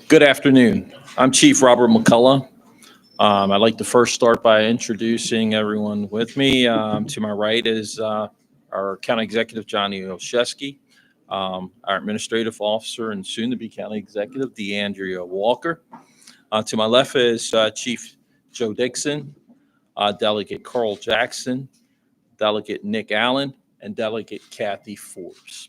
Good afternoon. I'm Chief Robert McCullough. I'd like to first start by introducing everyone with me. To my right is our County Executive, Johnny Olszewski, our Administrative Officer and soon-to-be County Executive, DeAndrea Walker. To my left is Chief Joe Dixon, Delegate Carl Jackson, Delegate Nick Allen, and Delegate Kathy Forbes.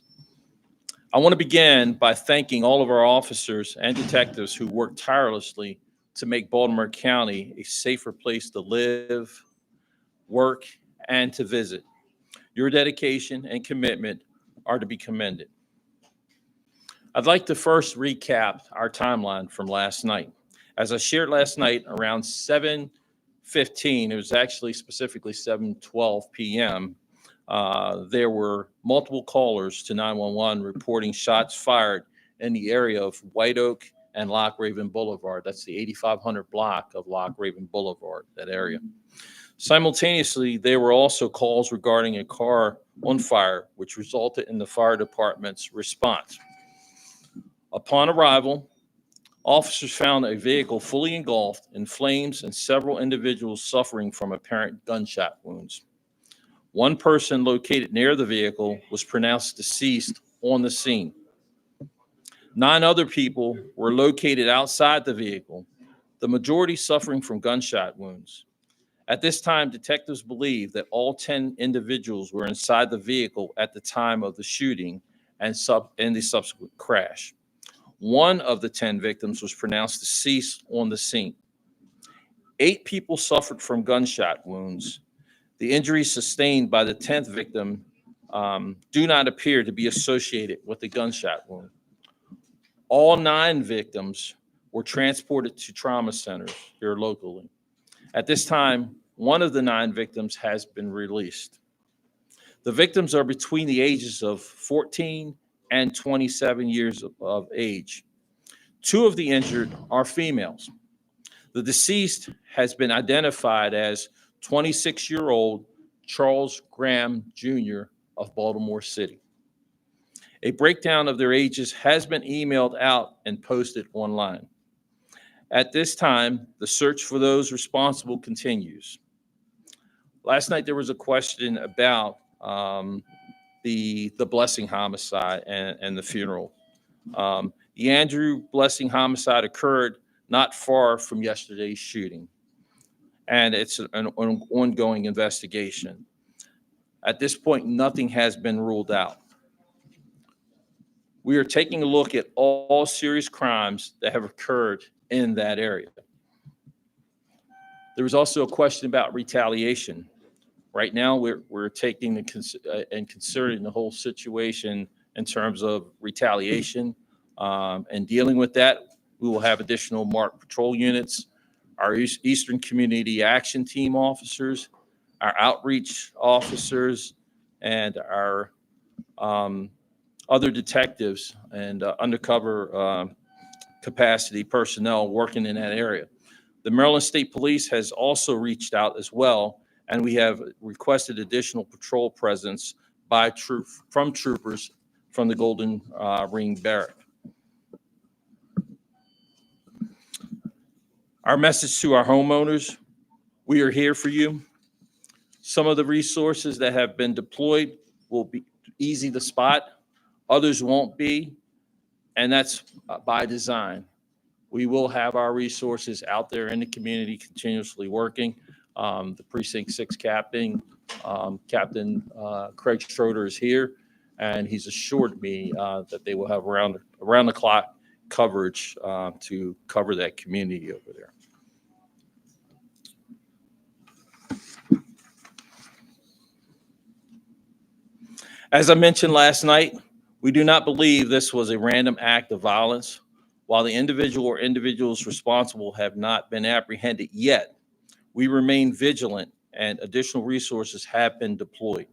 I want to begin by thanking all of our officers and detectives who work tirelessly to make Baltimore County a safer place to live, work, and to visit. Your dedication and commitment are to be commended. I'd like to first recap our timeline from last night. As I shared last night around 7:15, it was actually specifically 7:12 p.m., there were multiple callers to 911 reporting shots fired in the area of White Oak and Loch Raven Boulevard. That's the 8500 block of Loch Raven Boulevard, that area. Simultaneously, there were also calls regarding a car on fire, which resulted in the fire department's response. Upon arrival, officers found a vehicle fully engulfed in flames and several individuals suffering from apparent gunshot wounds. One person located near the vehicle was pronounced deceased on the scene. 9 other people were located outside the vehicle, the majority suffering from gunshot wounds. At this time, detectives believe that all 10 individuals were inside the vehicle at the time of the shooting and the subsequent crash. One of the 10 victims was pronounced deceased on the scene. 8 people suffered from gunshot wounds. The injuries sustained by the 10th victim do not appear to be associated with the gunshot wound. All 9 victims were transported to trauma centers here locally. At this time, one of the 9 victims has been released. The victims are between the ages of 14 and 27 years of age. 2 of the injured are females. The deceased has been identified as 26-year-old Charles Graham Jr. of Baltimore City. A breakdown of their ages has been emailed out and posted online. At this time, the search for those responsible continues. Last night, there was a question about the Blessing homicide and the funeral. The Andrew Blessing homicide occurred not far from yesterday's shooting, and it's an ongoing investigation. At this point, nothing has been ruled out. We are taking a look at all serious crimes that have occurred in that area. There was also a question about retaliation. Right now, we're taking and considering the whole situation in terms of retaliation and dealing with that. We will have additional marked patrol units, our Eastern Community Action Team officers, our outreach officers, and our other detectives and undercover capacity personnel working in that area. The Maryland State Police has also reached out as well, and we have requested additional patrol presence from troopers from the Golden Ring Barrack. Our message to our homeowners: we are here for you. Some of the resources that have been deployed will be easy to spot. Others won't be, and that's by design. We will have our resources out there in the community continuously working. The Precinct 6 Captain, Captain Craig Schroeder is here, and he's assured me that they will have around the clock coverage to cover that community over there. As I mentioned last night, we do not believe this was a random act of violence. While the individual or individuals responsible have not been apprehended yet, we remain vigilant and additional resources have been deployed.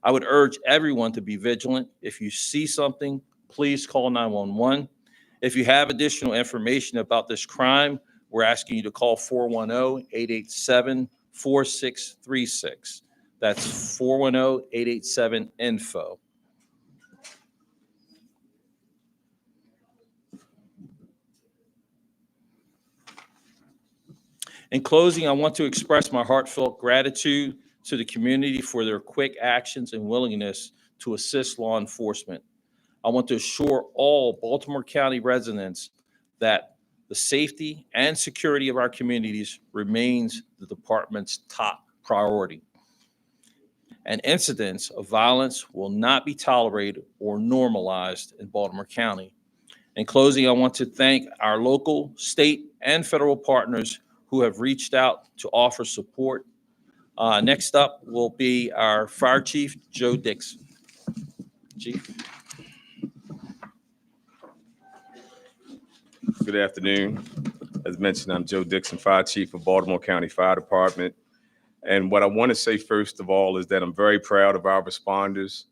I would urge everyone to be vigilant. If you see something, please call 911. If you have additional information about this crime, we're asking you to call 410-887-4636. That's 410-887-INFO. In closing, I want to express my heartfelt gratitude to the community for their quick actions and willingness to assist law enforcement. I want to assure all Baltimore County residents that the safety and security of our communities remains the department's top priority. And incidents of violence will not be tolerated or normalized in Baltimore County. In closing, I want to thank our local, state, and federal partners who have reached out to offer support. Next up will be our Fire Chief, Joe Dixon. Chief. Good afternoon. As mentioned, I'm Joe Dixon, Fire Chief of Baltimore County Fire Department. And what I want to say first of all is that I'm very proud of our responders,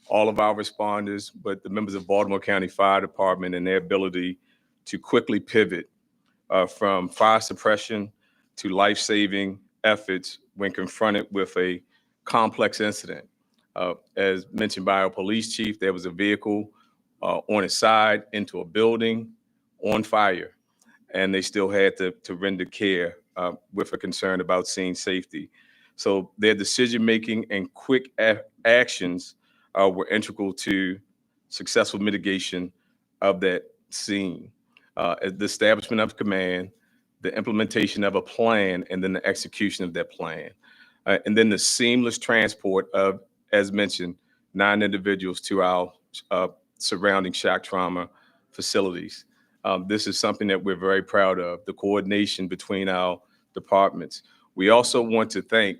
all of our responders, but the members of Baltimore County Fire Department and their ability to quickly pivot from fire suppression to life-saving efforts when confronted with a complex incident. As mentioned by our police chief, there was a vehicle on its side into a building on fire, and they still had to render care with a concern about scene safety. So their decision-making and quick actions were integral to successful mitigation of that scene. The establishment of command, the implementation of a plan, and then the execution of that plan. And then the seamless transport of, as mentioned, 9 individuals to our surrounding shock trauma facilities. This is something that we're very proud of, the coordination between our departments. We also want to thank,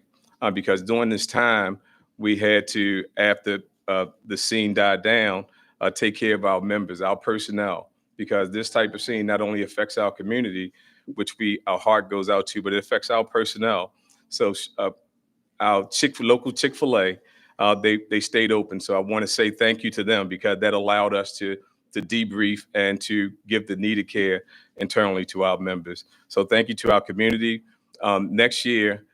because during this time, we had to, after the scene died down, take care of our members, our personnel, because this type of scene not only affects our community, which our heart goes out to, but it affects our personnel. So our local Chick-fil-A, they stayed open. So I want to say thank you to them, because that allowed us to debrief and to give the needed care internally to our members. So thank you to our community. Next year,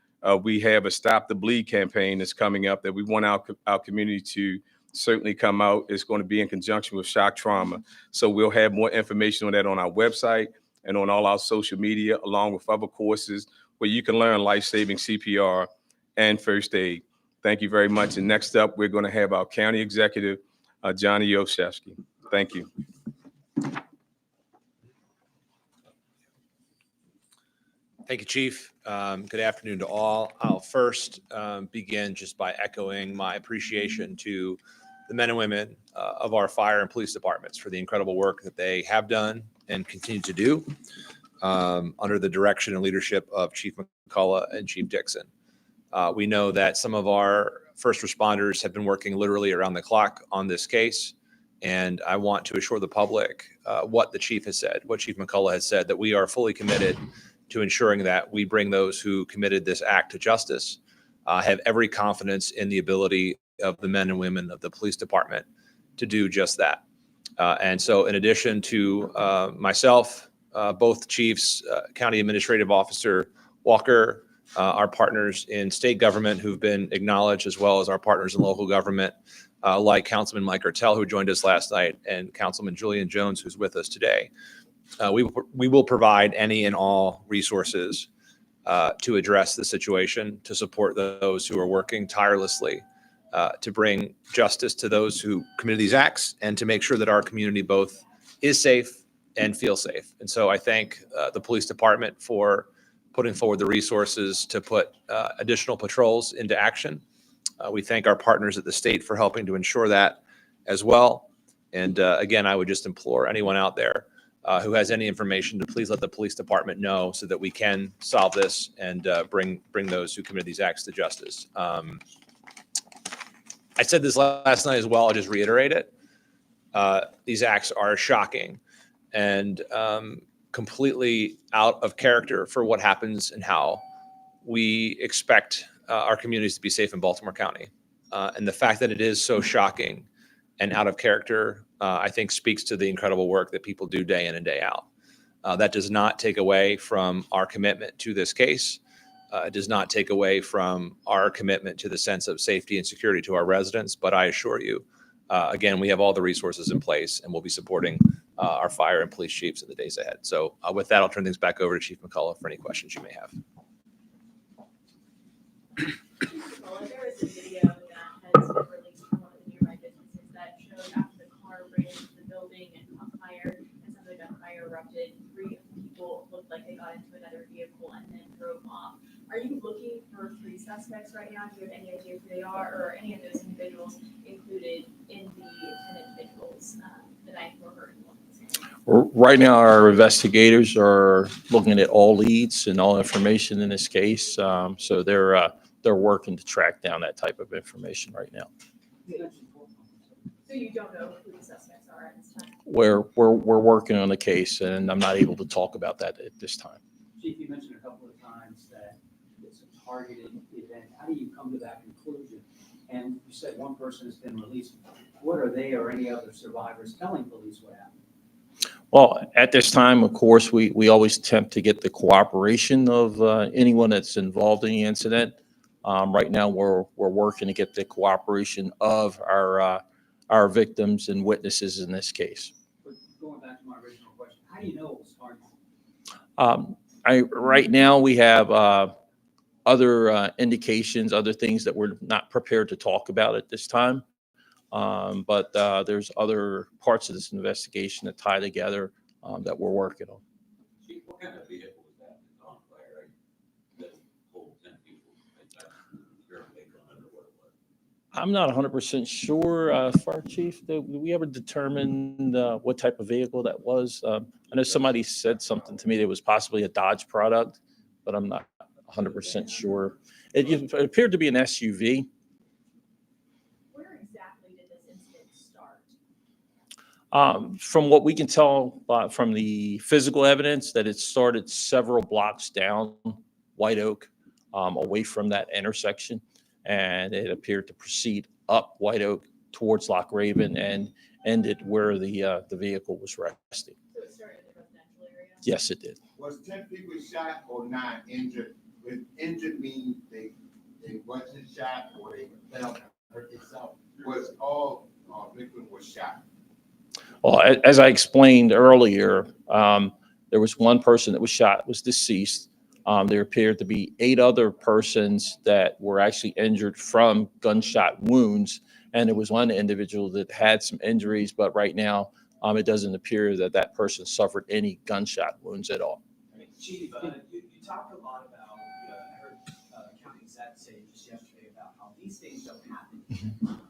we have a Stop the Bleed campaign that's coming up that we want our community to certainly come out. It's going to be in conjunction with shock trauma. So we'll have more information on that on our website and on all our social media, along with other courses where you can learn life-saving CPR and first aid. Thank you very much. And next up, we're going to have our county executive, Johnny Olszewski. Thank you. Thank you, Chief. Good afternoon to all. I'll first begin just by echoing my appreciation to the men and women of our fire and police departments for the incredible work that they have done and continue to do under the direction and leadership of Chief McCullough and Chief Dixon. We know that some of our first responders have been working literally around the clock on this case. And I want to assure the public what the chief has said, what Chief McCullough has said, that we are fully committed to ensuring that we bring those who committed this act to justice, have every confidence in the ability of the men and women of the police department to do just that. And so in addition to myself, both chiefs, County Administrative Officer Walker, our partners in state government who've been acknowledged, as well as our partners in local government, like Councilman Mike Ertel, who joined us last night, and Councilman Julian Jones, who's with us today. We will provide any and all resources to address the situation, to support those who are working tirelessly to bring justice to those who committed these acts, and to make sure that our community both is safe and feels safe. And so I thank the police department for putting forward the resources to put additional patrols into action. We thank our partners at the state for helping to ensure that as well. And again, I would just implore anyone out there who has any information to please let the police department know, so that we can solve this and bring those who committed these acts to justice. I said this last night as well. I'll just reiterate it. These acts are shocking and completely out of character for what happens and how we expect our communities to be safe in Baltimore County. And the fact that it is so shocking and out of character, I think speaks to the incredible work that people do day in and day out. That does not take away from our commitment to this case. It does not take away from our commitment to the sense of safety and security to our residents. But I assure you, again, we have all the resources in place, and we'll be supporting our fire and police chiefs in the days ahead. So with that, I'll turn things back over to Chief McCullough for any questions you may have. Well, there is a video that has been released from one of the nearby businesses that showed after the car ran into the building and caught fire, and some of the fire erupted, 3 people looked like they got into another vehicle and then drove off. Are you looking for 3 suspects right now? Do you have any idea who they are, or any of those individuals included in the 10 individuals that I were hurt? Right now, our investigators are looking at all leads and all information in this case. So they're working to track down that type of information right now. So you don't know who the suspects are at this time? We're working on the case, and I'm not able to talk about that at this time. Chief, you mentioned a couple of times that it's a targeted event. How do you come to that conclusion? And you said one person has been released. What are they or any other survivors telling police what happened? Well, at this time, of course, we always attempt to get the cooperation of anyone that's involved in the incident. Right now, we're working to get the cooperation of our victims and witnesses in this case. But going back to my original question, how do you know it was targeted? Right now, we have other indications, other things that we're not prepared to talk about at this time. But there's other parts of this investigation that tie together that we're working on. Chief, what kind of vehicle was that on fire? Right? That pulled 10 people. I'm not 100% sure, Fire Chief. Did we ever determine what type of vehicle that was? I know somebody said something to me that it was possibly a Dodge product, but I'm not 100% sure. It appeared to be an SUV. Where exactly did this incident start? From what we can tell from the physical evidence, that it started several blocks down White Oak, away from that intersection, and it appeared to proceed up White Oak towards Loch Raven and ended where the vehicle was resting. So it started in the residential area? Yes, it did. Was 10 people shot or 9 injured? With injured means they wasn't shot or they fell and hurt themselves. Was all victims were shot? Well, as I explained earlier, there was one person that was shot, was deceased. There appeared to be 8 other persons that were actually injured from gunshot wounds, and there was one individual that had some injuries, but right now it doesn't appear that that person suffered any gunshot wounds at all. Chief, you talked a lot about, I heard county exec say just yesterday about how these things don't happen,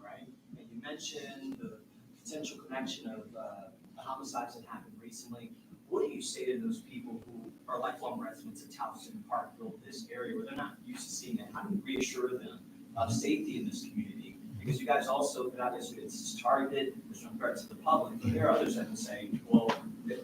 right? And you mentioned the potential connection of the homicides that happened recently. What do you say to those people who are lifelong residents of Towson, Parkville, this area, where they're not used to seeing it? How do you reassure them of safety in this community? Because you guys also, obviously, it's targeted, there's no threat to the public, but there are others that can say, well,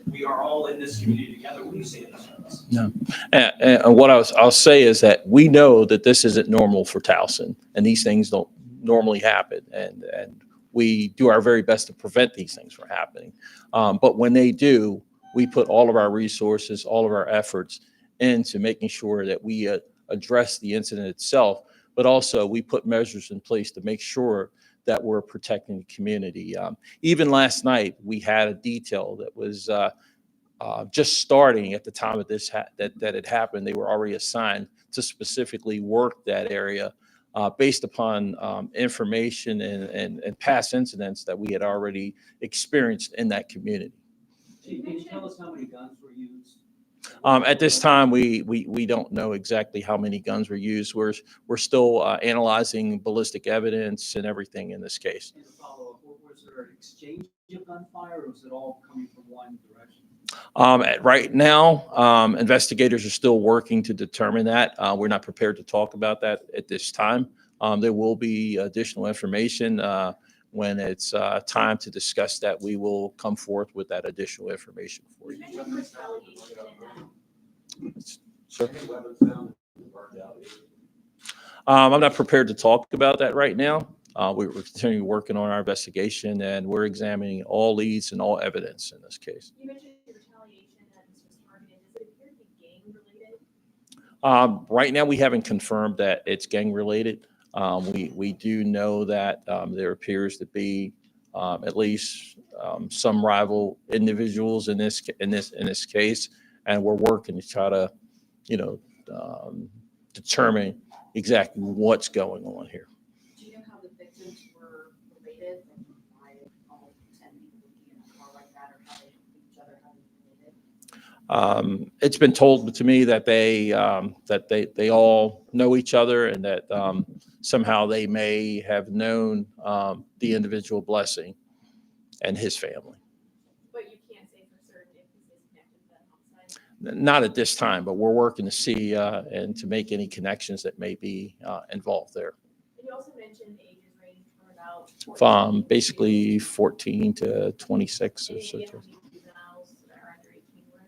we are all in this community together. What do you say to those folks? No. And what I'll say is that we know that this isn't normal for Towson, and these things don't normally happen. And we do our very best to prevent these things from happening. But when they do, we put all of our resources, all of our efforts into making sure that we address the incident itself, but also we put measures in place to make sure that we're protecting the community. Even last night, we had a detail that was just starting at the time of this that it happened. They were already assigned to specifically work that area based upon information and past incidents that we had already experienced in that community. Chief, can you tell us how many guns were used? At this time, we don't know exactly how many guns were used. We're still analyzing ballistic evidence and everything in this case. And to follow up, was there an exchange of gunfire, or was it all coming from one direction? Right now, investigators are still working to determine that. We're not prepared to talk about that at this time. There will be additional information when it's time to discuss that. We will come forth with that additional information for you. Sir? I'm not prepared to talk about that right now. We're continuing working on our investigation, and we're examining all leads and all evidence in this case. You mentioned retaliation that this was targeted. Does it appear to be gang related? Right now, we haven't confirmed that it's gang related. We do know that there appears to be at least some rival individuals in this case, and we're working to try to, determine exactly what's going on here. Do you know how the victims were related? Like why all 10 people would be in a car like that, or how they knew each other, how they related? It's been told to me that they all know each other, and that somehow they may have known the individual Blessing and his family. But you can't say for certain if this is connected to that homicide. Not at this time, but we're working to see and to make any connections that may be involved there. And you also mentioned ages range from about 14 From to- basically 14 to 26 or Any so. idea how many juveniles that are under 18 were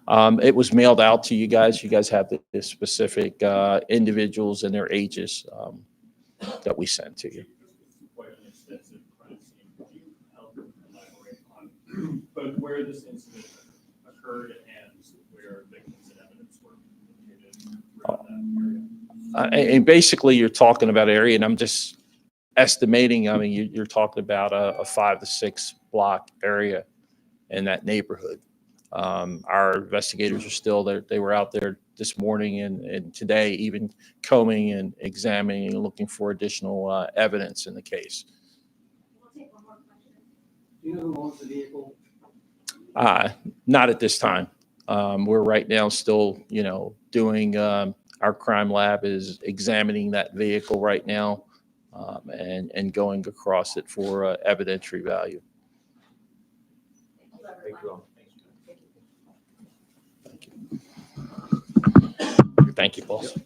involved? It was mailed out to you guys. You guys have the specific individuals and their ages that we sent to you. Quite an extensive crime scene. Could you help elaborate on both where this incident occurred and where victims and evidence were located throughout that area? And basically, you're talking about area, and I'm just estimating. I mean, you're talking about a 5 to 6 block area in that neighborhood. Our investigators are still there. They were out there this morning and today, even combing and examining and looking for additional evidence in the case. We'll take one more question. Do you know who owns the vehicle? Not at this time. We're right now still, doing, our crime lab is examining that vehicle right now and going across it for evidentiary value. Thank you, everyone. Thank you all. Thank you, boss.